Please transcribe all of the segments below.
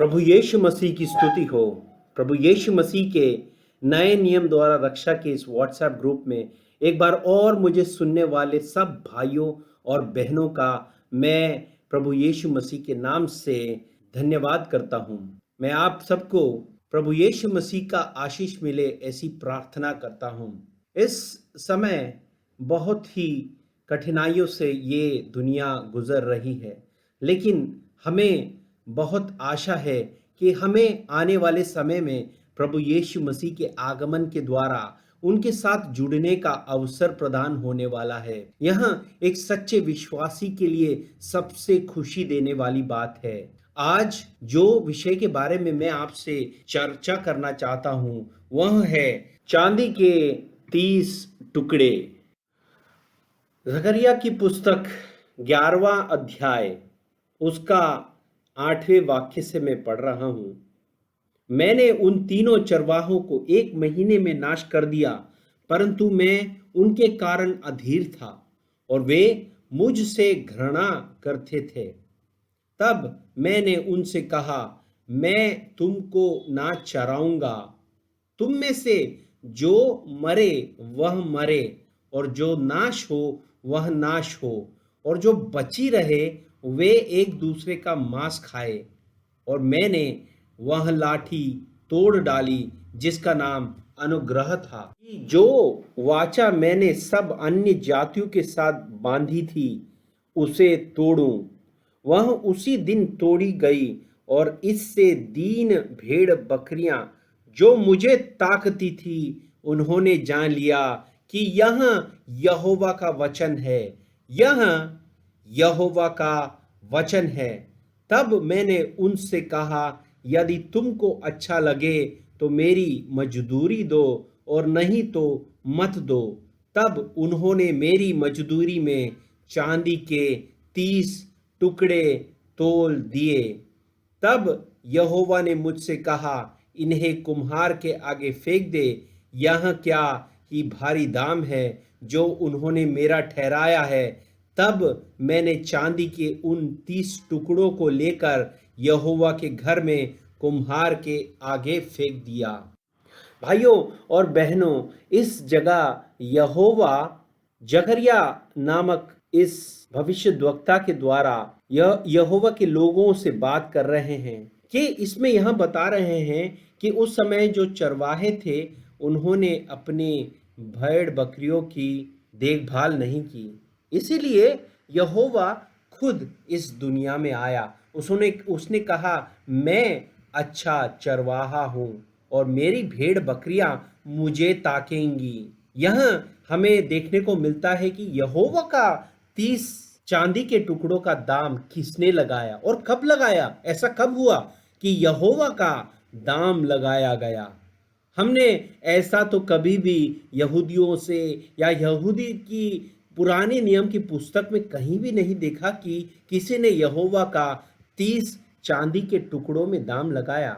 प्रभु यीशु मसीह की स्तुति हो। प्रभु यीशु मसीह के नए नियम द्वारा रक्षा के इस व्हाट्सएप ग्रुप में एक बार और मुझे सुनने वाले सब भाइयों और बहनों का मैं प्रभु यीशु मसीह के नाम से धन्यवाद करता हूं। मैं आप सबको प्रभु यीशु मसीह का आशीष मिले ऐसी प्रार्थना करता हूं। इस समय बहुत ही कठिनाइयों से ये दुनिया गुजर रही है, लेकिन हमें बहुत आशा है कि हमें आने वाले समय में प्रभु यीशु मसीह के आगमन के द्वारा उनके साथ जुड़ने का अवसर प्रदान होने वाला है। यहाँ एक सच्चे विश्वासी के लिए सबसे खुशी देने वाली बात है। आज जो विषय के बारे में मैं आपसे चर्चा करना चाहता हूँ वह है चांदी के 30 टुकड़े। जकरिया की पुस्तक 11वां अध्याय उसका 8वें वाक्य से मैं पढ़ रहा हूं। मैंने उन तीनों चरवाहों को 1 महीने में नाश कर दिया, परंतु मैं उनके कारण अधीर था और वे मुझसे घृणा करते थे। तब मैंने उनसे कहा, मैं तुमको ना चराऊंगा। तुम में से जो मरे वह मरे और जो नाश हो वह नाश हो, और जो बची रहे वे एक दूसरे का मांस खाए। और मैंने वह लाठी तोड़ डाली जिसका नाम अनुग्रह था, जो वाचा मैंने सब अन्य जातियों के साथ बांधी थी उसे तोड़ूं। वह उसी दिन तोड़ी गई और इससे दीन भेड़ बकरियां जो मुझे ताकती थी उन्होंने जान लिया कि यह यहोवा का वचन है, यह यहोवा का वचन है। तब मैंने उनसे कहा, यदि तुमको अच्छा लगे तो मेरी मजदूरी दो और नहीं तो मत दो। तब उन्होंने मेरी मजदूरी में चांदी के 30 टुकड़े तोल दिए। तब यहोवा ने मुझसे कहा, इन्हें कुम्हार के आगे फेंक दे। यह क्या ही भारी दाम है जो उन्होंने मेरा ठहराया है। तब मैंने चांदी के उन 30 टुकड़ों को लेकर यहोवा के घर में कुम्हार के आगे फेंक दिया। भाइयों और बहनों, इस जगह यहोवा जकरिया नामक इस भविष्यद्वक्ता के द्वारा यहोवा के लोगों से बात कर रहे हैं कि इसमें यह बता रहे हैं कि उस समय जो चरवाहे थे उन्होंने अपने भेड़ बकरियों की देखभाल नहीं की, इसीलिए यहोवा खुद इस दुनिया में आया। उसने कहा, मैं अच्छा चरवाहा हूँ और मेरी भेड़ बकरियां मुझे ताकेंगी। यह हमें देखने को मिलता है कि यहोवा का 30 चांदी के टुकड़ों का दाम किसने लगाया और कब लगाया। ऐसा कब हुआ कि यहोवा का दाम लगाया गया। हमने ऐसा तो कभी भी यहूदियों से या यहूदी की पुराने नियम की पुस्तक में कहीं भी नहीं देखा कि किसी ने यहोवा का 30 चांदी के टुकड़ों में दाम लगाया।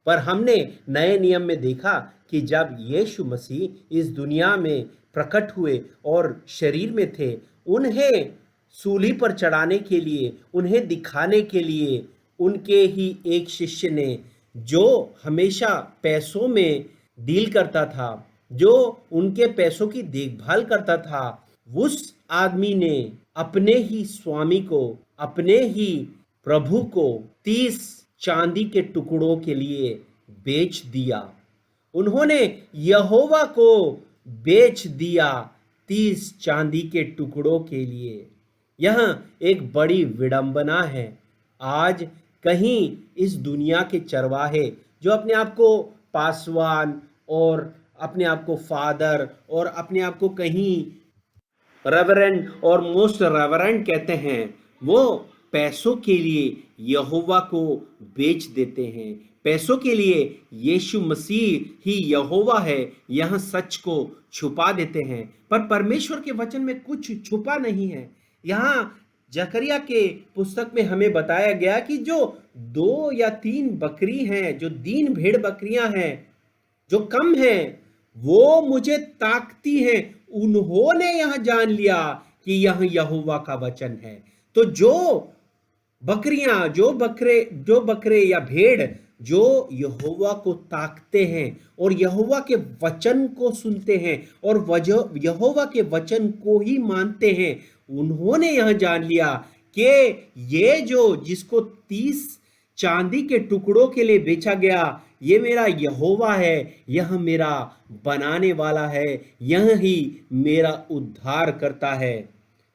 पर हमने नए नियम में देखा कि जब यीशु मसीह इस दुनिया में प्रकट हुए और शरीर में थे, उन्हें सूली पर चढ़ाने के लिए, उन्हें दिखाने के लिए उनके ही एक शिष्य ने, जो हमेशा पैसों में डील करता था, जो उनके पैसों की देखभाल करता था, उस आदमी ने अपने ही स्वामी को, अपने ही प्रभु को 30 चांदी के टुकड़ों के लिए बेच दिया। उन्होंने यहोवा को बेच दिया 30 चांदी के टुकड़ों के लिए। यह एक बड़ी विडंबना है। आज कहीं इस दुनिया के चरवाहे जो अपने आप को पासवान और अपने आप को फादर और अपने आप को कहीं रेवरेंड और मोस्ट रेवरेंड कहते हैं, वो पैसों के लिए यहोवा को बेच देते हैं। पैसों के लिए यीशु मसीह ही यहोवा है, यह सच को छुपा देते हैं। पर परमेश्वर के वचन में कुछ छुपा नहीं है। यहाँ जकरिया के पुस्तक में हमें बताया गया कि जो 2 या 3 बकरी हैं, जो दीन भेड़ बकरियां हैं, जो कम हैं, वो मुझे ताकती हैं। उन्होंने यह जान लिया कि यह यहोवा का वचन है। तो जो बकरियां, जो बकरे या भेड़ जो यहोवा को ताकते हैं और यहोवा के वचन को सुनते हैं और यहोवा के वचन को ही मानते हैं, उन्होंने यह जान लिया कि ये जो जिसको 30 चांदी के टुकड़ों के लिए बेचा गया, ये मेरा यहोवा है, यह मेरा बनाने वाला है, यह ही मेरा उद्धार करता है।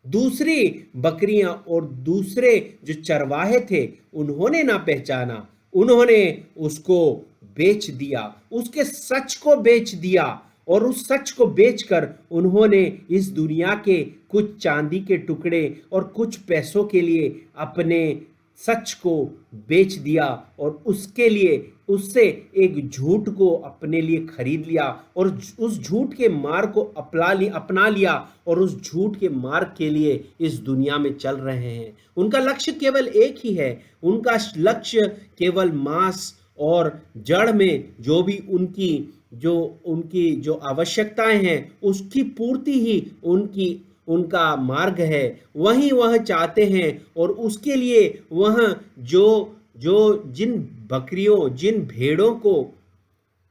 दूसरी बकरियां और दूसरे जो चरवाहे थे, उन्होंने ना पहचाना, उन्होंने उसको बेच दिया, उसके सच को बेच दिया, और उस सच को बेचकर उन्होंने इस दुनिया के कुछ चांदी के टुकड़े और कुछ पैसों के लिए अपने सच को बेच दिया और उसके लिए उससे एक झूठ को अपने लिए खरीद लिया और उस झूठ के मार्ग को अपना लिया और उस झूठ के मार्ग के लिए इस दुनिया में चल रहे हैं। उनका लक्ष्य केवल एक ही है, उनका लक्ष्य केवल मांस और जड़ में जो भी उनकी जो आवश्यकताएं हैं उसकी पूर्ति ही उनका मार्ग है, वही वह चाहते हैं। और उसके लिए वह जो जो जिन बकरियों, जिन भेड़ों को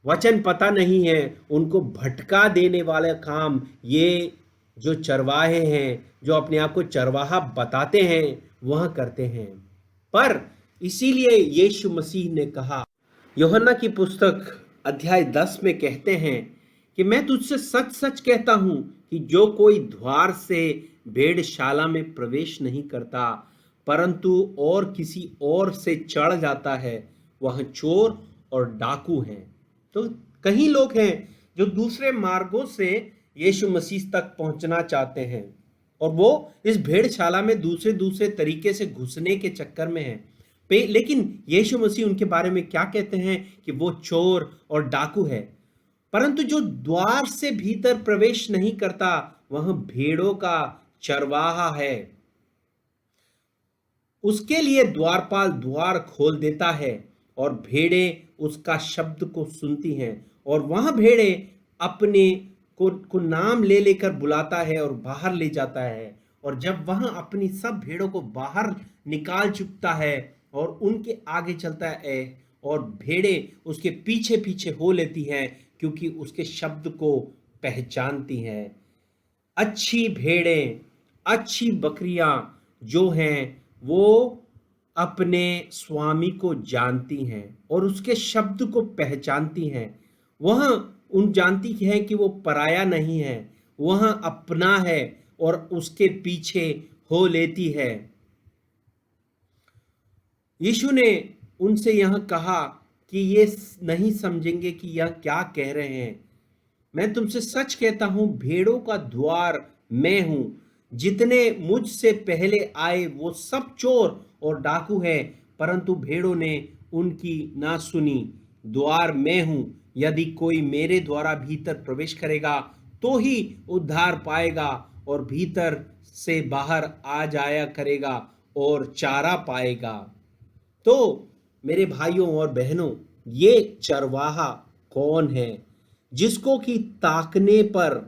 वचन पता नहीं है, उनको भटका देने वाला काम ये जो चरवाहे हैं, जो अपने आप को चरवाहा बताते हैं, वह करते हैं। पर इसीलिए यीशु मसीह ने कहा, यूहन्ना की पुस्तक अध्याय 10 में कहते हैं कि मैं तुझसे सच सच कहता हूं कि जो कोई द्वार से भेड़शाला में प्रवेश नहीं करता परंतु और किसी और से चढ़ जाता है, वह चोर और डाकू है। तो कई लोग हैं जो दूसरे मार्गों से यीशु मसीह तक पहुंचना चाहते हैं और वो इस भेड़शाला में दूसरे दूसरे तरीके से घुसने के चक्कर में हैं। लेकिन यीशु मसीह उनके बारे में क्या कहते हैं कि वो चोर और डाकू है। परंतु जो द्वार से भीतर प्रवेश नहीं करता वह भेड़ों का चरवाहा है। उसके लिए द्वारपाल द्वार खोल देता है और भेड़ें उसका शब्द को सुनती हैं और वह भेड़ें अपने को नाम ले लेकर बुलाता है और बाहर ले जाता है। और जब वह अपनी सब भेड़ों को बाहर निकाल चुकता है और उनके आगे चलता है और भेड़ें उसके पीछे पीछे हो लेती हैं क्योंकि उसके शब्द को पहचानती हैं। अच्छी भेड़ें, अच्छी बकरियां जो हैं वो अपने स्वामी को जानती हैं और उसके शब्द को पहचानती हैं। वह उन जानती है कि वो पराया नहीं है, वह अपना है और उसके पीछे हो लेती है। यीशु ने उनसे यह कहा कि ये नहीं समझेंगे कि यह क्या कह रहे हैं। मैं तुमसे सच कहता हूं, भेड़ों का द्वार मैं हूं। जितने मुझसे पहले आए वो सब चोर और डाकू हैं, परंतु भेड़ों ने उनकी ना सुनी। द्वार मैं हूं, यदि कोई मेरे द्वारा भीतर प्रवेश करेगा तो ही उद्धार पाएगा और भीतर से बाहर आ जाया करेगा और चारा पाएगा। तो मेरे भाइयों और बहनों, ये चरवाहा कौन है जिसको कि ताकने पर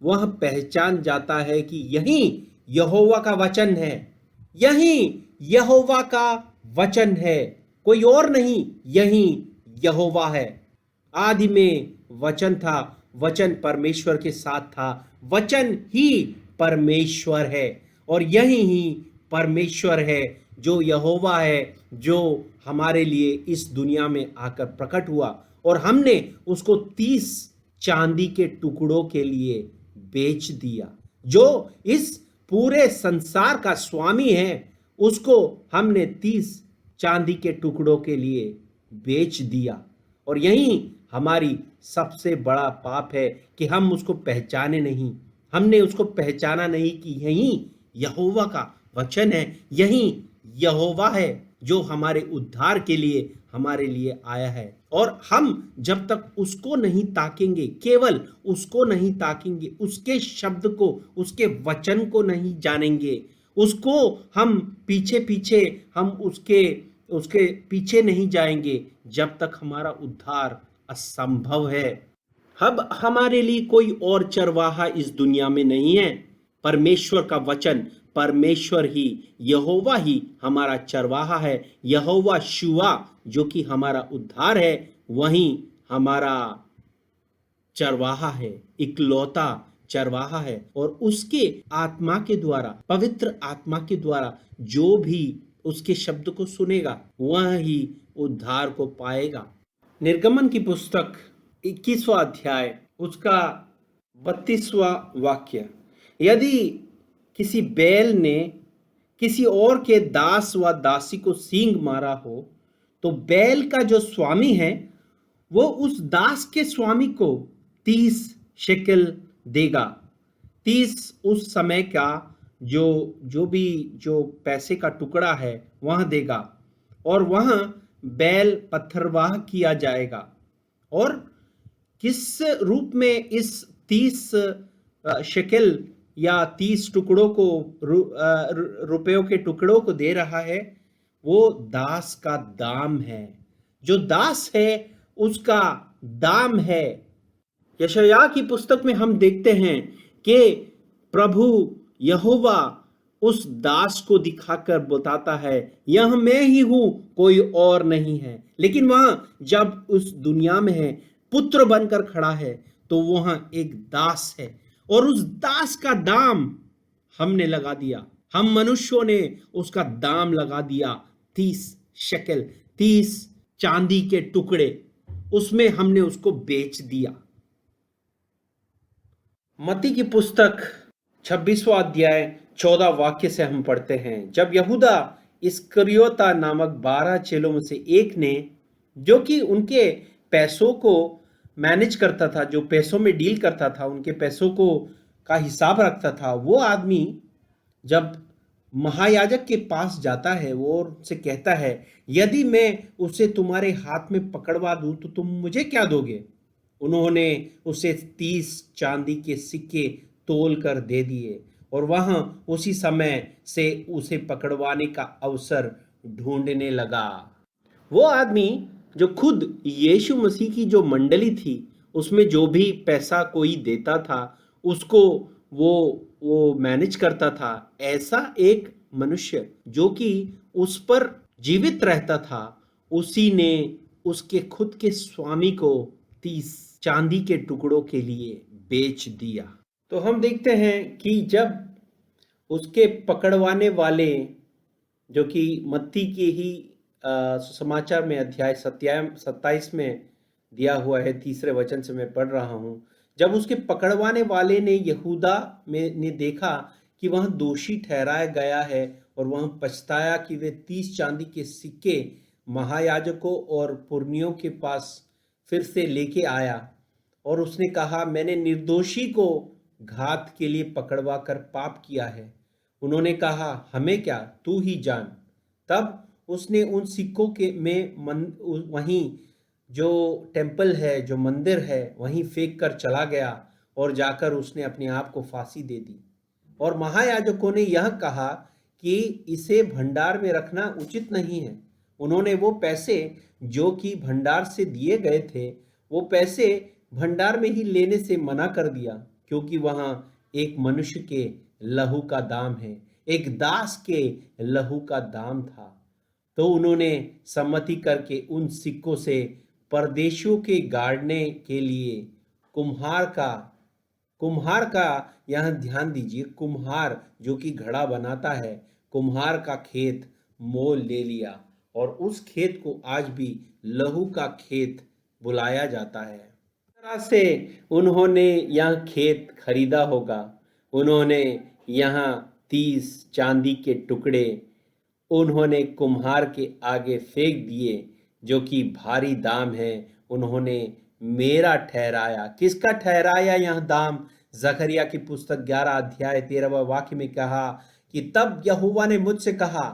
वह पहचान जाता है कि यही यहोवा का वचन है, यही यहोवा का वचन है, कोई और नहीं, यही यहोवा है। आदि में वचन था, वचन परमेश्वर के साथ था, वचन ही परमेश्वर है और यही ही परमेश्वर है जो यहोवा है, जो हमारे लिए इस दुनिया में आकर प्रकट हुआ और हमने उसको 30 चांदी के टुकड़ों के लिए बेच दिया। जो इस पूरे संसार का स्वामी है उसको हमने 30 चांदी के टुकड़ों के लिए बेच दिया। और यही हमारी सबसे बड़ा पाप है कि हम उसको पहचाने नहीं, हमने उसको पहचाना नहीं कि यही यहोवा का वचन है, यही यहोवा है जो हमारे उद्धार के लिए हमारे लिए आया है। और हम जब तक उसको नहीं ताकेंगे, केवल उसको नहीं ताकेंगे, उसके शब्द को, उसके वचन को नहीं जानेंगे, उसको हम पीछे पीछे हम उसके पीछे नहीं जाएंगे, जब तक हमारा उद्धार असंभव है। अब हमारे लिए कोई और चरवाहा इस दुनिया में नहीं है। परमेश्वर का वचन, परमेश्वर ही, यहोवा ही हमारा चरवाहा है। यहोवा शुआ जो कि हमारा उद्धार है, वही हमारा चरवाहा है, इकलौता चरवाहा है। और उसके आत्मा के द्वारा, पवित्र आत्मा के द्वारा जो भी उसके शब्द को सुनेगा वह ही उद्धार को पाएगा। निर्गमन की पुस्तक 21वां अध्याय उसका 32वां वाक्य, यदि किसी बैल ने किसी और के दास व दासी को सींग मारा हो, तो बैल का जो स्वामी है वो उस दास के स्वामी को 30 शेकल देगा। 30 उस समय का जो पैसे का टुकड़ा है वह देगा, और वहां बैल पत्थरवाह किया जाएगा। और किस रूप में इस 30 शेकल या 30 टुकड़ों को रुपयों के टुकड़ों को दे रहा है? वो दास का दाम है। जो दास है उसका दाम है। यशायाह की पुस्तक में हम देखते हैं कि प्रभु यहोवा उस दास को दिखाकर बताता है, यह मैं ही हूं, कोई और नहीं है। लेकिन वह जब उस दुनिया में है, पुत्र बनकर खड़ा है, तो वह एक दास है। और उस दास का दाम हमने लगा दिया, हम मनुष्यों ने उसका दाम लगा दिया। 30 शेकल, 30 चांदी के टुकड़े, उसमें हमने उसको बेच दिया। मत्ती की पुस्तक 26वां अध्याय 14 वाक्य से हम पढ़ते हैं, जब यहूदा इस्करियोता नामक 12 चेलों में से एक ने, जो कि उनके पैसों को मैनेज करता था, जो पैसों में डील करता था, उनके पैसों को का हिसाब रखता था, वो आदमी जब महायाजक के पास जाता है, वो उनसे कहता है, यदि मैं उसे तुम्हारे हाथ में पकड़वा दूं तो तुम मुझे क्या दोगे? उन्होंने उसे 30 चांदी के सिक्के तोल कर दे दिए, और वहां उसी समय से उसे पकड़वाने का अवसर ढूंढने लगा। वो आदमी जो खुद यीशु मसीह की जो मंडली थी, उसमें जो भी पैसा कोई देता था उसको वो मैनेज करता था। ऐसा एक मनुष्य जो कि उस पर जीवित रहता था, उसी ने उसके खुद के स्वामी को 30 चांदी के टुकड़ों के लिए बेच दिया। तो हम देखते हैं कि जब उसके पकड़वाने वाले, जो कि मत्ती के ही समाचार में अध्याय 27 में दिया हुआ है, 3 वचन से मैं पढ़ रहा हूं, जब उसके पकड़वाने वाले ने यहूदा में ने देखा कि वह दोषी ठहराया गया है, और वह पछताया कि वे 30 चांदी के सिक्के महायाजकों और पुरनियों के पास फिर से लेके आया, और उसने कहा, मैंने निर्दोषी को घात के लिए पकड़वा कर पाप किया है। उन्होंने कहा, हमें क्या, तू ही जान। तब उसने उन सिक्कों के वहीं जो टेम्पल है, जो मंदिर है, वहीं फेंक कर चला गया, और जाकर उसने अपने आप को फांसी दे दी। और महायाजकों ने यह कहा कि इसे भंडार में रखना उचित नहीं है। उन्होंने वो पैसे जो कि भंडार से दिए गए थे, वो पैसे भंडार में ही लेने से मना कर दिया, क्योंकि वहां एक मनुष्य के लहू का दाम है, एक दास के लहू का दाम था। तो उन्होंने सम्मति करके उन सिक्कों से परदेशियों के गाड़ने के लिए कुम्हार का यहां ध्यान दीजिए, कुम्हार जो कि घड़ा बनाता है, कुम्हार का खेत मोल ले लिया, और उस खेत को आज भी लहू का खेत बुलाया जाता है। इस तरह से उन्होंने यह खेत खरीदा होगा। उन्होंने यहाँ 30 चांदी के टुकड़े उन्होंने कुम्हार के आगे फेंक दिए, जो कि भारी दाम है। उन्होंने मेरा ठहराया। किसका ठहराया यह दाम? जकरिया की पुस्तक 11 अध्याय 13वां वाक्य में कहा कि तब यहोवा ने मुझसे कहा,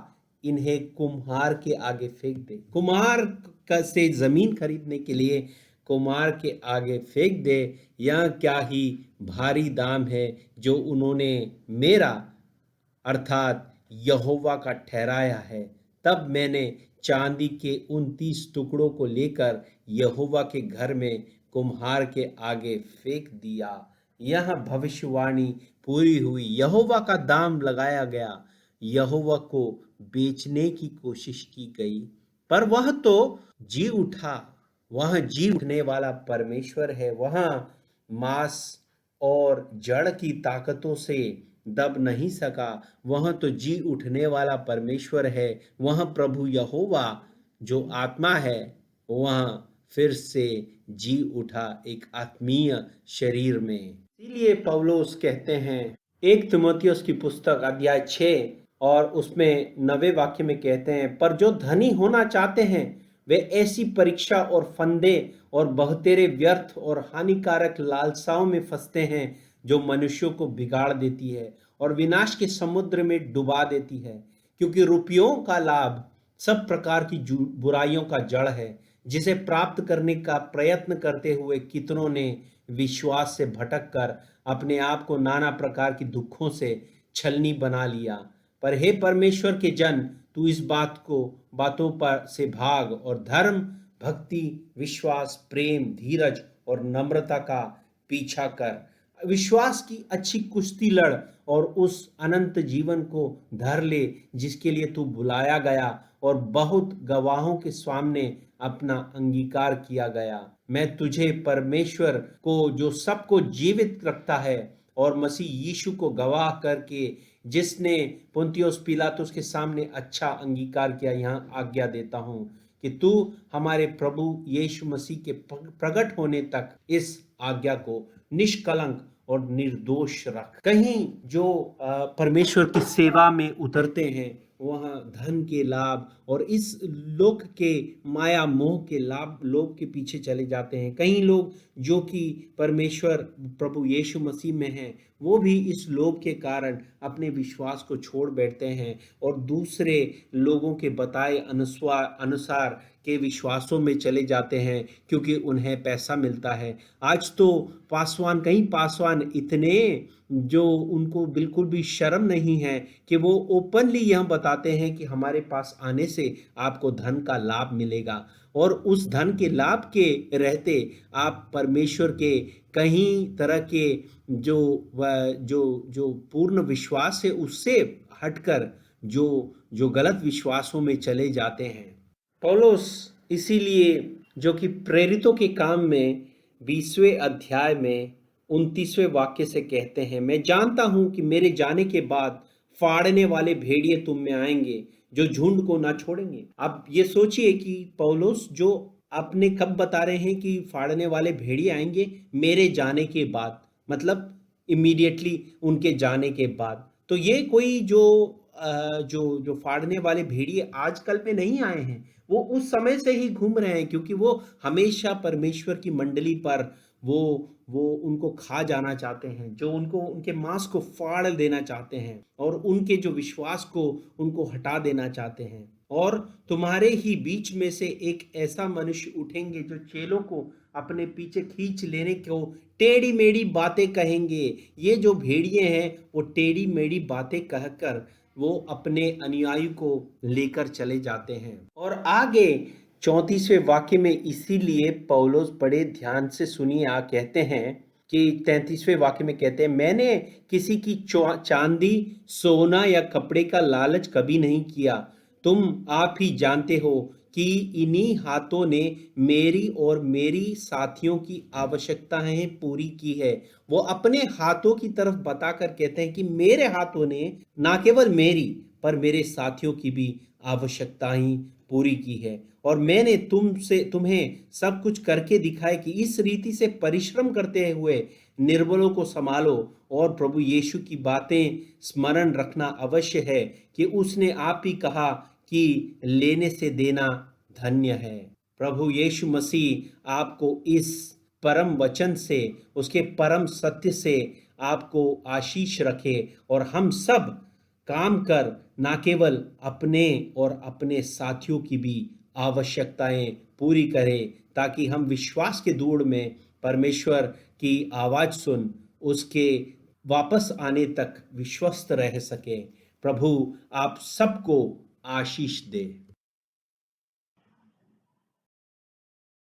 इन्हें कुम्हार के आगे फेंक दे। कुम्हार से जमीन खरीदने के लिए कुम्हार के आगे फेंक दे। यह क्या ही भारी दाम है जो उन्होंने मेरा अर्थात यहोवा का ठहराया है। तब मैंने चांदी के उन 30 टुकड़ों को लेकर यहोवा के घर में कुम्हार के आगे फेंक दिया। यह भविष्यवाणी पूरी हुई। यहोवा का दाम लगाया गया, यहोवा को बेचने की कोशिश की गई, पर वह तो जी उठा। वह जी उठने वाला परमेश्वर है। वह मांस और जड़ की ताकतों से दब नहीं सका। वह तो जी उठने वाला परमेश्वर है। वह प्रभु यहोवा जो आत्मा है, वह फिर से जी उठा एक आत्मीय शरीर में। इसीलिए पौलुस कहते हैं, 1 तीमुथियुस की पुस्तक अध्याय 6 और उसमें 9वें वाक्य में कहते हैं, पर जो धनी होना चाहते हैं वे ऐसी परीक्षा और फंदे और बहुतेरे व्यर्थ और हानिकारक लालसाओं में फंसते हैं जो मनुष्यों को बिगाड़ देती है और विनाश के समुद्र में डुबा देती है। क्योंकि रुपयों का लाभ सब प्रकार की बुराइयों का जड़ है, जिसे प्राप्त करने का प्रयत्न करते हुए कितनों ने विश्वास से भटक कर अपने आप को नाना प्रकार की दुखों से छलनी बना लिया। पर हे परमेश्वर के जन, तू इस बातों पर से भाग और धर्म, भक्ति, विश्वास, प्रेम, धीरज और नम्रता का पीछा कर। विश्वास की अच्छी कुश्ती लड़ और उस अनंत जीवन को धर ले जिसके लिए तू बुलाया गया और बहुत गवाहों के सामने अपना अंगीकार किया गया। मैं तुझे परमेश्वर को जो सबको जीवित रखता है और मसीह यीशु को गवाह करके जिसने पुन्तियुस पिलातुस के सामने अच्छा अंगीकार किया, यहाँ आज्ञा देता हूँ कि तू हमारे प्रभु यीशु मसीह के प्रकट होने तक इस आज्ञा को निष्कलंक और निर्दोष रख। कहीं जो परमेश्वर की सेवा में उतरते हैं वह धन के लाभ और इस लोक के माया मोह के लाभ लोभ के पीछे चले जाते हैं। कई लोग जो कि परमेश्वर प्रभु यीशु मसीह में हैं, वो भी इस लोभ के कारण अपने विश्वास को छोड़ बैठते हैं और दूसरे लोगों के बताए अनुसार के विश्वासों में चले जाते हैं क्योंकि उन्हें पैसा मिलता है। आज तो कई पासवान इतने जो उनको बिल्कुल भी शर्म नहीं है कि वो ओपनली यह बताते हैं कि हमारे पास आने से आपको धन का लाभ मिलेगा और उस धन के लाभ के रहते आप परमेश्वर के कहीं तरह के जो जो पूर्ण विश्वास है उससे हटकर जो गलत विश्वासों में चले जाते हैं। पौलुस इसीलिए जो कि प्रेरितों के काम में 20वें अध्याय में 29वें वाक्य से कहते हैं, मैं जानता हूं कि मेरे जाने के बाद फाड़ने वाले भेड़िए तुम में आएंगे जो झुंड को ना छोड़ेंगे। अब ये सोचिए कि पौलुस जो अपने कब बता रहे हैं कि फाड़ने वाले भेड़िए आएंगे, मेरे जाने के बाद, मतलब इमीडिएटली उनके जाने के बाद। तो ये कोई जो फाड़ने वाले भेड़िए आजकल में नहीं आए हैं, वो उस समय से ही घूम रहे हैं क्योंकि वो हमेशा परमेश्वर की मंडली पर वो उनको खा जाना चाहते हैं, जो उनके मांस को फाड़ देना चाहते हैं और उनके जो विश्वास को उनको हटा देना चाहते हैं। और तुम्हारे ही बीच में से एक ऐसा मनुष्य उठेंगे जो चेलों को अपने पीछे खींच लेने को टेढ़ी मेढ़ी बातें कहेंगे। ये जो भेड़िए हैं वो टेढ़ी मेढ़ी बातें कहकर वो अपने अनुयायी को लेकर चले जाते हैं। और आगे 34वें वाक्य में इसीलिए पौलुस बड़े ध्यान से सुनिए, कहते हैं कि 33वें वाक्य में कहते हैं, मैंने किसी की चांदी, सोना या कपड़े का लालच कभी नहीं किया। तुम आप ही जानते हो कि इन्हीं हाथों ने मेरी और मेरी साथियों की आवश्यकताएं पूरी की है। वो अपने हाथों की तरफ बताकर कहते हैं कि मेरे हाथों ने ना केवल मेरी पर मेरे साथियों की भी आवश्यकताएं पूरी की है और मैंने तुम्हें सब कुछ करके दिखाया कि इस रीति से परिश्रम करते हुए निर्बलों को संभालो और प्रभु यीशु की बातें स्मरण रखना अवश्य है कि उसने आप ही कहा कि लेने से देना धन्य है। प्रभु यीशु मसीह आपको इस परम वचन से, उसके परम सत्य से आपको आशीष रखे और हम सब काम कर ना केवल अपने और अपने साथियों की भी आवश्यकताएं पूरी करें ताकि हम विश्वास के दौड़ में परमेश्वर की आवाज सुन उसके वापस आने तक विश्वस्त रह सके। प्रभु आप सबको आशीष दे।